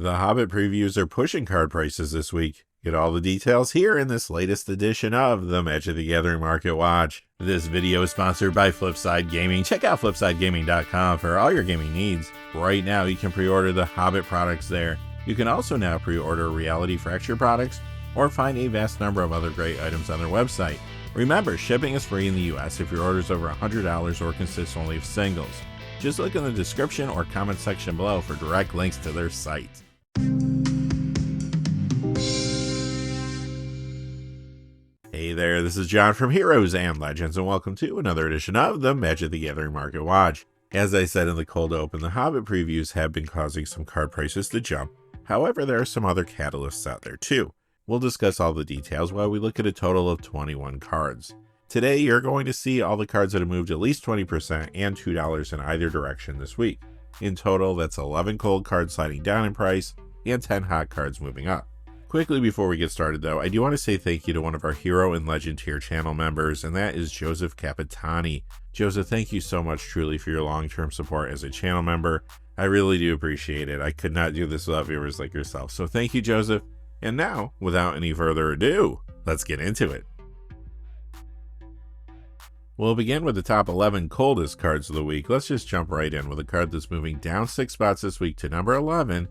The Hobbit previews are pushing card prices this week. Get all the details here in this latest edition of the Magic the Gathering Market Watch. This video is sponsored by Flipside Gaming. Check out flipsidegaming.com for all your gaming needs. Right now you can pre-order the Hobbit products there. You can also now pre-order Reality Fracture products or find a vast number of other great items on their website. Remember, shipping is free in the US if your order is over $100 or consists only of singles. Just look in the description or comment section below for direct links to their site. Hey there, this is John from Heroes and Legends, and welcome to another edition of the Magic the Gathering Market Watch. As I said in the cold open, the Hobbit previews have been causing some card prices to jump. However, there are some other catalysts out there too. We'll discuss all the details while we look at a total of 21 cards. Today, you're going to see all the cards that have moved at least 20% and $2 in either direction this week. In total, that's 11 cold cards sliding down in price and 10 hot cards moving up. Quickly before we get started though, I do want to say thank you to one of our Hero and Legend tier channel members, and that is Joseph Capitani. Joseph, thank you so much truly for your long-term support as a channel member. I really do appreciate it. I could not do this without viewers like yourself. So thank you, Joseph. And now, without any further ado, let's get into it. We'll begin with the top 11 coldest cards of the week. Let's just jump right in with a card that's moving down 6 spots this week to number 11.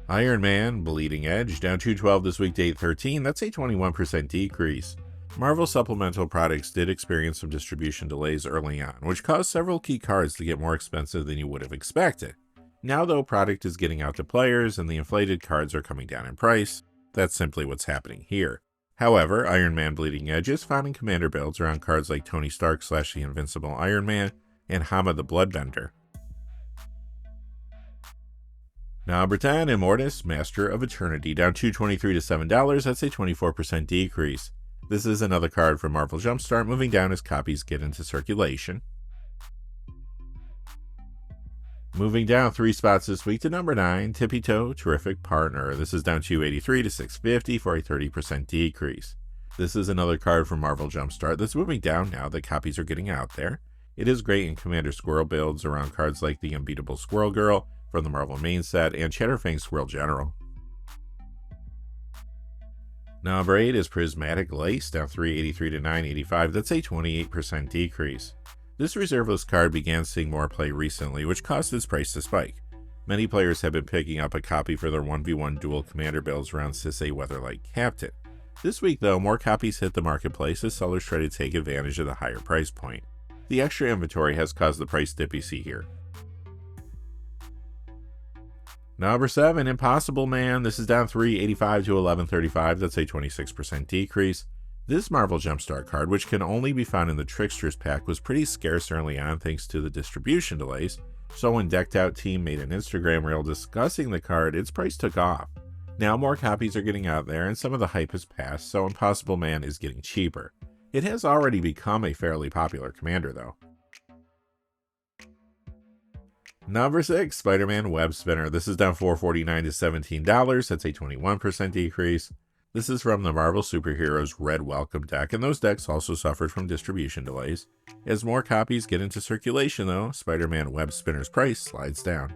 Iron Man, Bleeding Edge, down 212 this week to 813. That's a 21% decrease. Marvel supplemental products did experience some distribution delays early on, which caused several key cards to get more expensive than you would have expected. Now though, product is getting out to players and the inflated cards are coming down in price. That's simply what's happening here. However, Iron Man Bleeding Edge is found in commander builds around cards like Tony Stark / the Invincible Iron Man and Hama the Bloodbender. Number 10, Immortus, Master of Eternity, down $223 to $7, that's a 24% decrease. This is another card from Marvel Jumpstart, moving down as copies get into circulation. Moving down 3 spots this week to number 9, Tippy Toe, Terrific Partner. This is down $283 to $650 for a 30% decrease. This is another card from Marvel Jumpstart that's moving down now that copies are getting out there. It is great in Commander Squirrel builds around cards like the Unbeatable Squirrel Girl from the Marvel main set and Chatterfang Squirrel General. Number 8 is Prismatic Lace, down $383 to $985. That's a 28% decrease. This reserveless card began seeing more play recently, which caused its price to spike. Many players have been picking up a copy for their 1v1 dual commander builds around Cesareo Weatherlight Captain. This week though, more copies hit the marketplace as sellers try to take advantage of the higher price point. The extra inventory has caused the price dip you see here. Number 7, Impossible Man. This is down $385 to $1135. That's a 26% decrease. This Marvel Jumpstart card, which can only be found in the Tricksters pack, was pretty scarce early on thanks to the distribution delays. So when Decked Out Team made an Instagram reel discussing the card, its price took off. Now more copies are getting out there and some of the hype has passed, so Impossible Man is getting cheaper. It has already become a fairly popular commander though. Number 6, Spider-Man Web Spinner. This is down $449 to $17. That's a 21% decrease. This is from the Marvel Superheroes Red Welcome deck, and those decks also suffered from distribution delays. As more copies get into circulation though, Spider-Man Web Spinner's price slides down.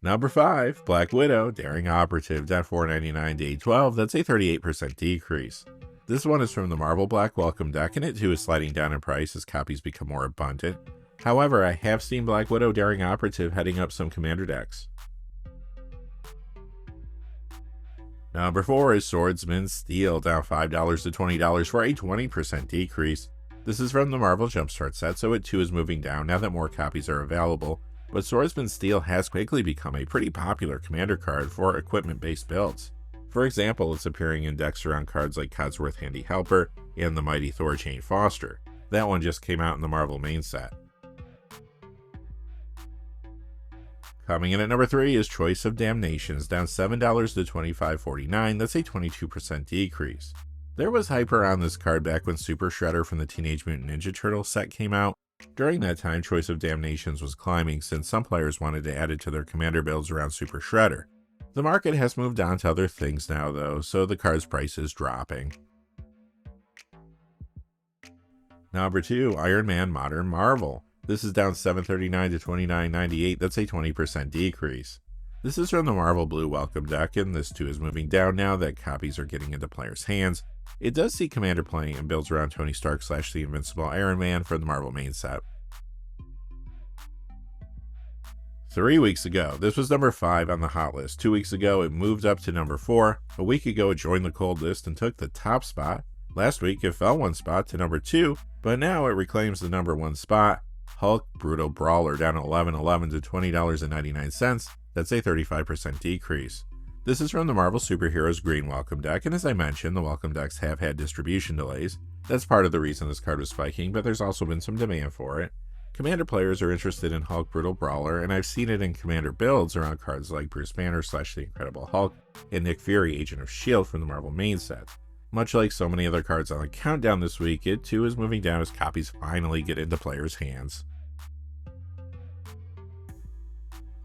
Number 5, Black Widow, Daring Operative, down $499 to $812. That's a 38% decrease. This one is from the Marvel Black Welcome deck, and it too is sliding down in price as copies become more abundant. However, I have seen Black Widow Daring Operative heading up some commander decks. Number 4 is Swordsman Steel, down $5 to $20 for a 20% decrease. This is from the Marvel Jumpstart set, so it too is moving down now that more copies are available, but Swordsman Steel has quickly become a pretty popular commander card for equipment-based builds. For example, it's appearing in decks around cards like Codsworth Handy Helper and the Mighty Thor Jane Foster. That one just came out in the Marvel main set. Coming in at number 3 is Choice of Damnations, down $7 to $25.49. That's a 22% decrease. There was hype around this card back when Super Shredder from the Teenage Mutant Ninja Turtles set came out. During that time, Choice of Damnations was climbing since some players wanted to add it to their commander builds around Super Shredder. The market has moved on to other things now though, so the card's price is dropping. Number 2, Iron Man Modern Marvel. This is down $7.39 to $29.98. That's a 20% decrease. This is from the Marvel Blue Welcome deck, and this too is moving down now that copies are getting into players' hands. It does see Commander playing and builds around Tony Stark / the Invincible Iron Man for the Marvel main set. 3 weeks ago, this was number 5 on the hot list. 2 weeks ago, it moved up to number 4. A week ago, it joined the cold list and took the top spot. Last week, it fell 1 spot to number 2, but now it reclaims the number 1 spot. Hulk Brutal Brawler down $11.11 to $20.99. That's a 35% decrease. This is from the Marvel Superheroes Green Welcome deck, and as I mentioned, the Welcome decks have had distribution delays. That's part of the reason this card was spiking, but there's also been some demand for it. Commander players are interested in Hulk Brutal Brawler, and I've seen it in Commander builds around cards like Bruce Banner / the Incredible Hulk and Nick Fury, Agent of S.H.I.E.L.D. from the Marvel main set. Much like so many other cards on the countdown this week, it too is moving down as copies finally get into players' hands.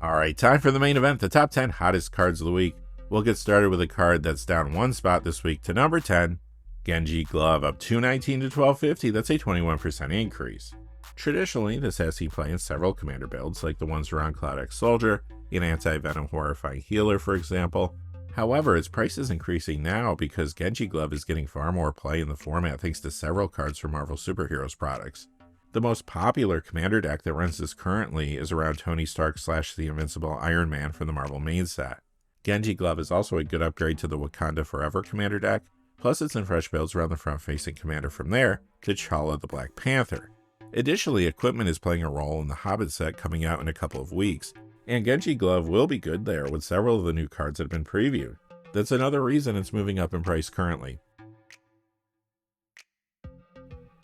Alright, time for the main event, the top 10 hottest cards of the week. We'll get started with a card that's down 1 spot this week to number 10, Genji Glove, up $2.19 to $12.50. That's a 21% increase. Traditionally, this has seen play in several Commander builds, like the ones around Cloud X Soldier, an Anti-Venom Horrifying Healer, for example. However, its price is increasing now because Genji Glove is getting far more play in the format thanks to several cards from Marvel Superheroes products. The most popular Commander deck that runs this currently is around Tony Stark / the Invincible Iron Man from the Marvel main set. Genji Glove is also a good upgrade to the Wakanda Forever Commander deck, plus it's in fresh builds around the front-facing Commander from there, T'Challa the Black Panther. Additionally, equipment is playing a role in the Hobbit set coming out in a couple of weeks, and Genji Glove will be good there with several of the new cards that have been previewed. That's another reason it's moving up in price currently.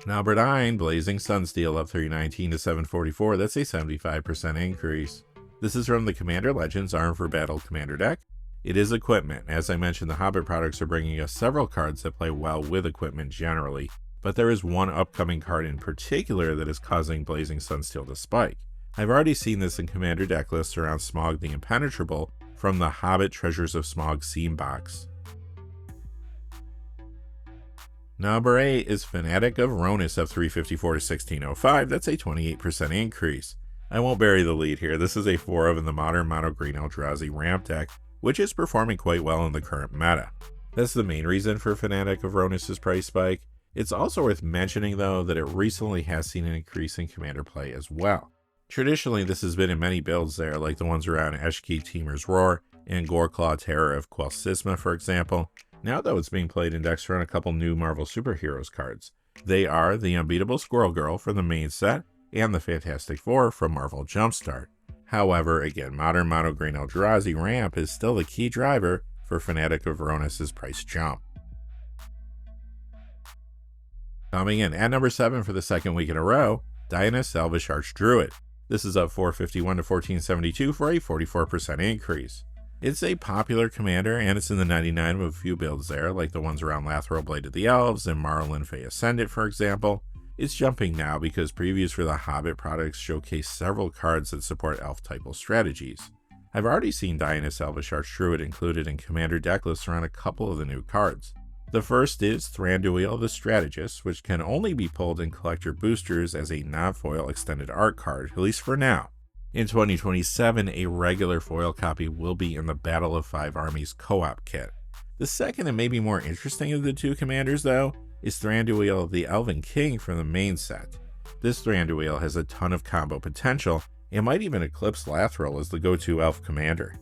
Number 9, Blazing Sunsteel, up $3.19 to $7.44. That's a 75% increase. This is from the Commander Legends Armed for Battle Commander deck. It is equipment. As I mentioned, the Hobbit products are bringing us several cards that play well with equipment generally, but there is one upcoming card in particular that is causing Blazing Sunsteel to spike. I've already seen this in Commander deck lists around Smaug the Impenetrable from the Hobbit Treasures of Smaug Seam box. Number 8 is Fanatic of Ronus, up $3.54 to $16.05. That's a 28% increase. I won't bury the lead here. This is a 4 of in the modern mono green Eldrazi ramp deck, which is performing quite well in the current meta. That's the main reason for Fanatic of Ronus' price spike. It's also worth mentioning though that it recently has seen an increase in Commander play as well. Traditionally, this has been in many builds there, like the ones around Eshki Teemer's Roar and Goreclaw Terror of Quell Sisma, for example. Now though, it's being played in decks around a couple new Marvel Superheroes cards. They are the Unbeatable Squirrel Girl from the main set and the Fantastic Four from Marvel Jumpstart. However, again, modern mono green Eldrazi ramp is still the key driver for Fanatic of Ronus' price jump. Coming in at number 7 for the second week in a row, Dionysus Elvish Archdruid. This is up $4.51 to $14.72 for a 44% increase. It's a popular commander, and it's in the 99 of a few builds there, like the ones around Lathril Blade of the Elves and Marlin Fey Ascendant, for example. It's jumping now because previews for the Hobbit products showcase several cards that support elf-typal strategies. I've already seen Dionysus Elvish Archdruid included in commander deck lists around a couple of the new cards. The first is Thranduil the Strategist, which can only be pulled in collector boosters as a non-foil extended art card, at least for now. In 2027, a regular foil copy will be in the Battle of 5 Armies co-op kit. The second and maybe more interesting of the two commanders, though, is Thranduil the Elven King from the main set. This Thranduil has a ton of combo potential and might even eclipse Lathril as the go-to elf commander.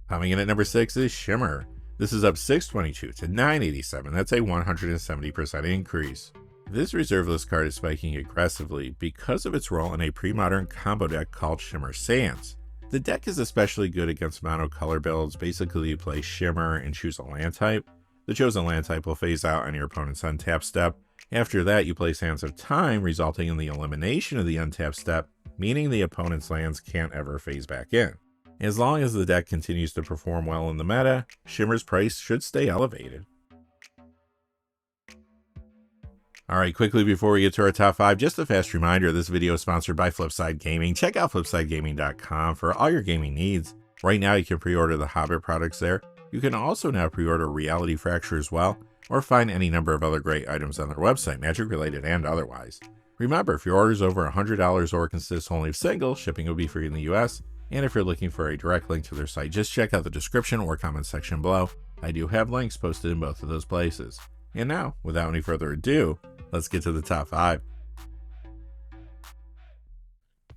Coming in at number 6 is Shimmer. This is up $6.22 to $9.87. That's a 170% increase. This reserve list card is spiking aggressively because of its role in a pre-modern combo deck called Shimmer Sands. The deck is especially good against monocolor builds. Basically, you play Shimmer and choose a land type. The chosen land type will phase out on your opponent's untap step. After that, you play Sands of Time, resulting in the elimination of the untap step, meaning the opponent's lands can't ever phase back in. As long as the deck continues to perform well in the meta, Shimmer's price should stay elevated. Alright, quickly before we get to our top 5, just a fast reminder, this video is sponsored by Flipside Gaming. Check out flipsidegaming.com for all your gaming needs. Right now you can pre-order the Hobbit products there. You can also now pre-order Reality Fracture as well. or find any number of other great items on their website, magic related and otherwise. Remember, if your order is over $100 or consists only of singles, shipping will be free in the US, and if you're looking for a direct link to their site, just check out the description or comment section below. I do have links posted in both of those places. And now, without any further ado, let's get to the top 5.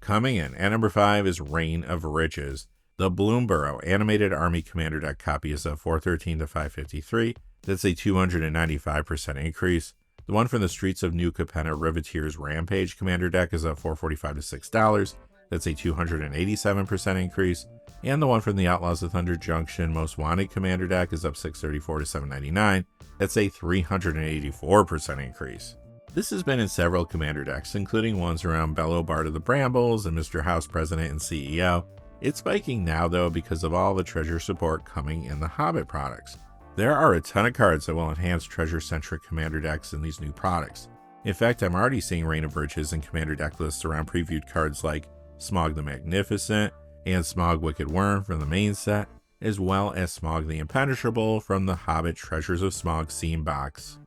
Coming in at number 5 is Reign of Riches. The Bloomborough Animated Army Commander Deck copy is up 413 to 553. That's a 295% increase. The one from the Streets of New Capenna Riveteers Rampage Commander Deck is up $445 to $6. That's a 287% increase. And the one from the Outlaws of Thunder Junction Most Wanted Commander Deck is up $634 to $799. That's a 384% increase. This has been in several Commander decks, including ones around Bello Bard of the Brambles and Mr. House President and CEO. It's spiking now though because of all the treasure support coming in the Hobbit products. There are a ton of cards that will enhance treasure-centric Commander decks in these new products. In fact, I'm already seeing Reign of Riches in Commander deck lists around previewed cards like Smaug the Magnificent and Smaug Wicked Worm from the main set, as well as Smaug the Impenetrable from the Hobbit Treasures of Smaug Seam box.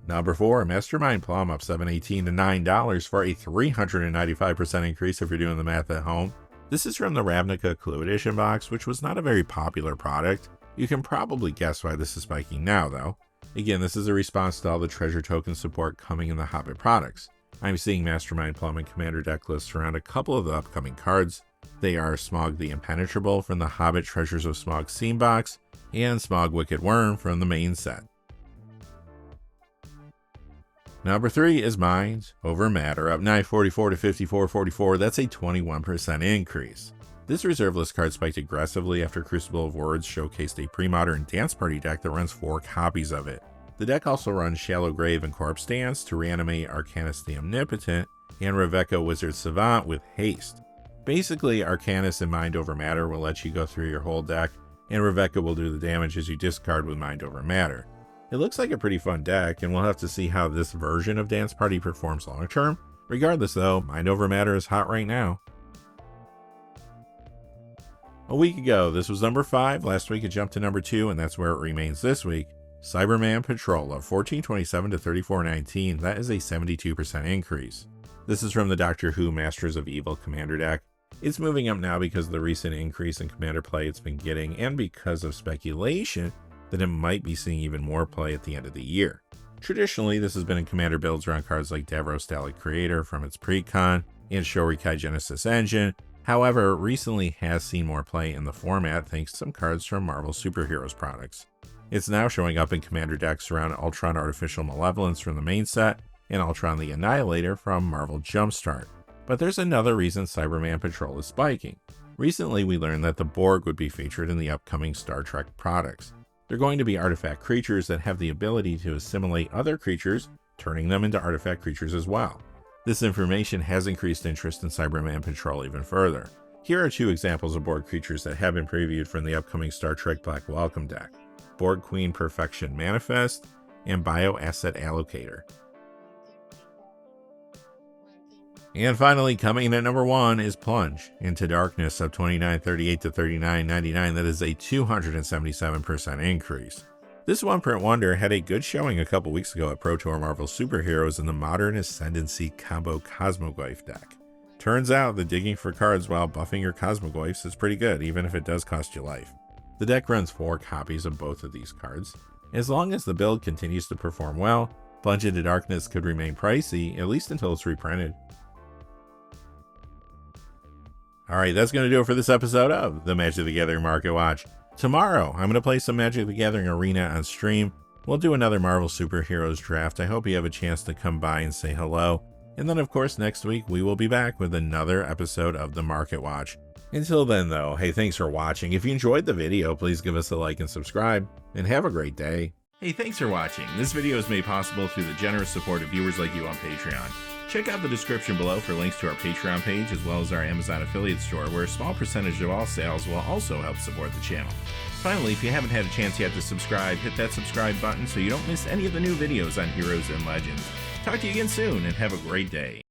Number 4, Mastermind Plum up $718 to $9 for a 395% increase if you're doing the math at home. This is from the Ravnica Clue Edition box, which was not a very popular product. You can probably guess why this is spiking now though. Again, this is a response to all the treasure token support coming in the Hobbit products. I'm seeing Mastermind Plum and Commander deck lists around a couple of the upcoming cards. They are Smaug the Impenetrable from the Hobbit Treasures of Smaug Seam box and Smaug Wicked Worm from the main set. Number 3 is Mind Over Matter, up $944 to $54.44. That's a 21% increase. This reserve list card spiked aggressively after Crucible of Words showcased a pre-modern dance party deck that runs 4 copies of it. The deck also runs Shallow Grave and Corpse Dance to reanimate Arcanus the Omnipotent and Raveka Wizard Savant with haste. Basically, Arcanus and Mind Over Matter will let you go through your whole deck, and Raveka will do the damage as you discard with Mind Over Matter. It looks like a pretty fun deck, and we'll have to see how this version of Dance Party performs long term. Regardless though, Mind Over Matter is hot right now. A week ago, this was number 5. Last week it jumped to number 2, and that's where it remains this week. Cyberman Patrol of $1427 to $34.19. That is a 72% increase. This is from the Doctor Who Masters of Evil Commander deck. It's moving up now because of the recent increase in Commander play it's been getting, and because of speculation that it might be seeing even more play at the end of the year. Traditionally, this has been in Commander builds around cards like Davros Dalek Creator from its pre-con and Shorikai Genesis Engine. However, it recently has seen more play in the format thanks to some cards from Marvel Superheroes products. It's now showing up in Commander decks around Ultron Artificial Malevolence from the main set and Ultron the Annihilator from Marvel Jumpstart. But there's another reason Cyberman Patrol is spiking. Recently, we learned that the Borg would be featured in the upcoming Star Trek products. They're going to be artifact creatures that have the ability to assimilate other creatures, turning them into artifact creatures as well. This information has increased interest in Cyberman Patrol even further. Here are 2 examples of Borg creatures that have been previewed from the upcoming Star Trek Black Welcome deck: Borg Queen Perfection Manifest and Bioasset Allocator. And finally, coming in at number 1 is Plunge Into Darkness, up $29.38 to $39.99. That is a 277% increase. This one-print wonder had a good showing a couple weeks ago at Pro Tour Marvel Superheroes in the Modern Ascendancy Combo Cosmoglyph deck. Turns out that digging for cards while buffing your Cosmoglyphs is pretty good, even if it does cost you life. The deck runs 4 copies of both of these cards. As long as the build continues to perform well, Plunge Into Darkness could remain pricey, at least until it's reprinted. Alright, that's going to do it for this episode of the Magic the Gathering Market Watch. Tomorrow, I'm going to play some Magic the Gathering Arena on stream. We'll do another Marvel Superheroes draft. I hope you have a chance to come by and say hello. And then, of course, next week we will be back with another episode of the Market Watch. Until then, though, hey, thanks for watching. If you enjoyed the video, please give us a like and subscribe, and have a great day. Hey, thanks for watching. This video is made possible through the generous support of viewers like you on Patreon. Check out the description below for links to our Patreon page as well as our Amazon affiliate store, where a small percentage of all sales will also help support the channel. Finally, if you haven't had a chance yet to subscribe, hit that subscribe button so you don't miss any of the new videos on Heroes and Legends. Talk to you again soon, and have a great day.